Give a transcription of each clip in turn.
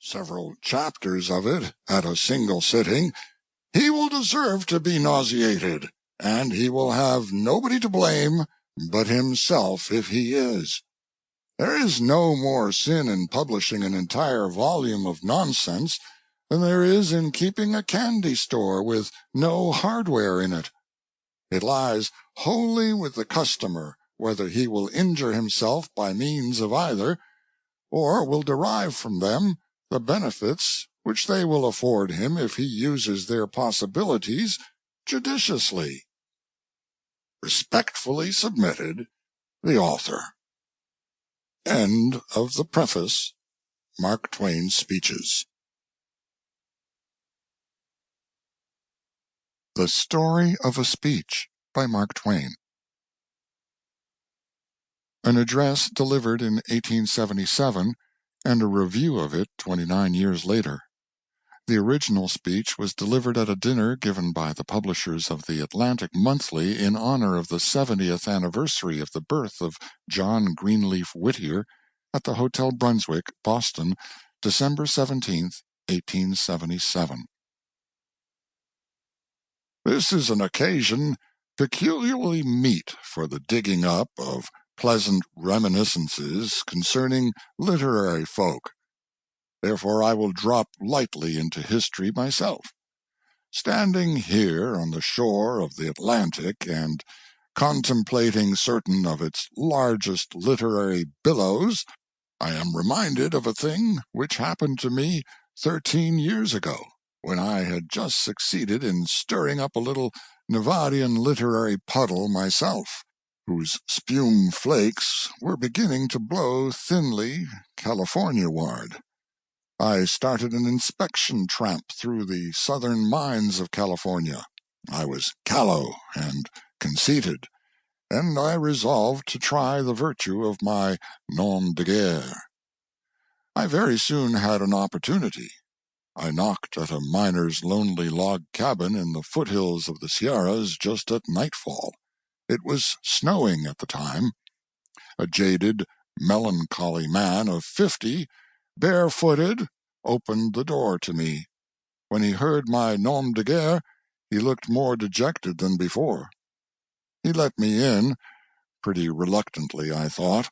several chapters of it at a single sitting, he will deserve to be nauseated, and he will have nobody to blame but himself if he is. There is no more sin in publishing an entire volume of nonsense than there is in keeping a candy store with no hardware in it. It lies wholly with the customer whether he will injure himself by means of either, or will derive from them the benefits which they will afford him if he uses their possibilities judiciously. Respectfully submitted, the author. End of the preface. Mark Twain's Speeches. The Story of a Speech by Mark Twain. An address delivered in 1877, and a review of it 29 years later. The original speech was delivered at a dinner given by the publishers of the Atlantic Monthly in honor of the 70th anniversary of the birth of John Greenleaf Whittier at the Hotel Brunswick, Boston, December 17, 1877. This is an occasion peculiarly meet for the digging up of pleasant reminiscences concerning literary folk. Therefore I will drop lightly into history myself. Standing here on the shore of the Atlantic and contemplating certain of its largest literary billows, I am reminded of a thing which happened to me 13 years ago, when I had just succeeded in stirring up a little Nevadian literary puddle myself, whose spume flakes were beginning to blow thinly California-ward. I started an inspection tramp through the southern mines of California. I was callow and conceited, and I resolved to try the virtue of my nom de guerre. I very soon had an opportunity. I knocked at a miner's lonely log cabin in the foothills of the Sierras just at nightfall. It was snowing at the time. A jaded, melancholy man of 50, barefooted, opened the door to me. When he heard my nom de guerre, he looked more dejected than before. He let me in, pretty reluctantly, I thought,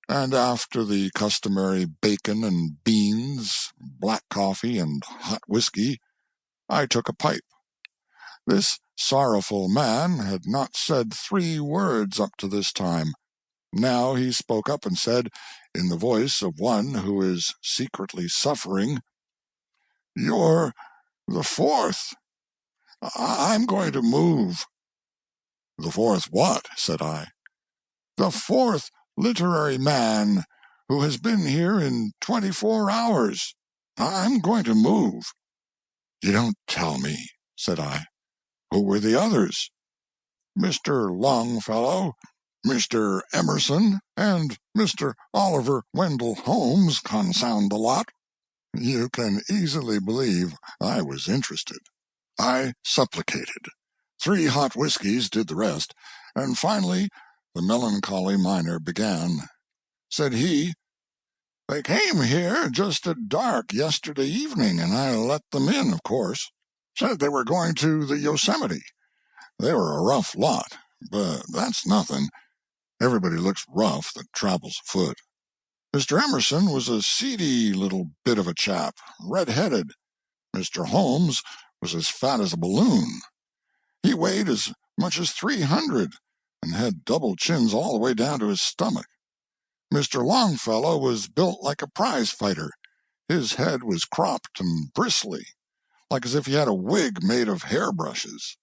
and after the customary bacon and beans, black coffee, and hot whiskey, I took a pipe. This sorrowful man had not said 3 words up to this time. Now he spoke up and said, in the voice of one who is secretly suffering, "You're the 4th. I'm going to move." "The 4th what?" said I. "The 4th literary man who has been here in 24 hours. I'm going to move." "You don't tell me," said I. "Who were the others?" "Mr. Longfellow, Mr. Emerson, and Mr. Oliver Wendell Holmes, consound the lot." You can easily believe I was interested. I supplicated. 3 hot whiskeys did the rest, and finally the melancholy miner began. Said he, "They came here just at dark yesterday evening, and I let them in, of course. Said they were going to the Yosemite. They were a rough lot, but that's nothing. Everybody looks rough that travels afoot. Mr. Emerson was a seedy little bit of a chap, red-headed. Mr. Holmes was as fat as a balloon. He weighed as much as 300, and had double chins all the way down to his stomach. Mr. Longfellow was built like a prize fighter. His head was cropped and bristly, like as if he had a wig made of hairbrushes.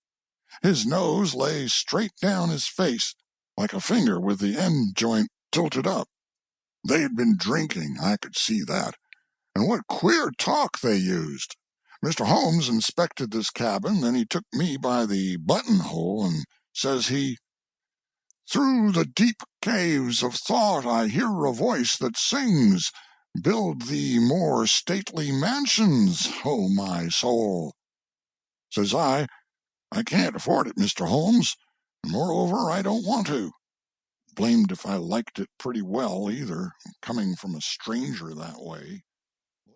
His nose lay straight down his face, like a finger with the end joint tilted up. They had been drinking, I could see that. And what queer talk they used! Mr. Holmes inspected this cabin, then he took me by the buttonhole, and says he, "Through the deep caves of thought I hear a voice that sings, 'Build thee more stately mansions, O my soul.' Says I can't afford it, Mr. Holmes, and moreover I don't want to. Blamed if I liked it pretty well, either, coming from a stranger that way."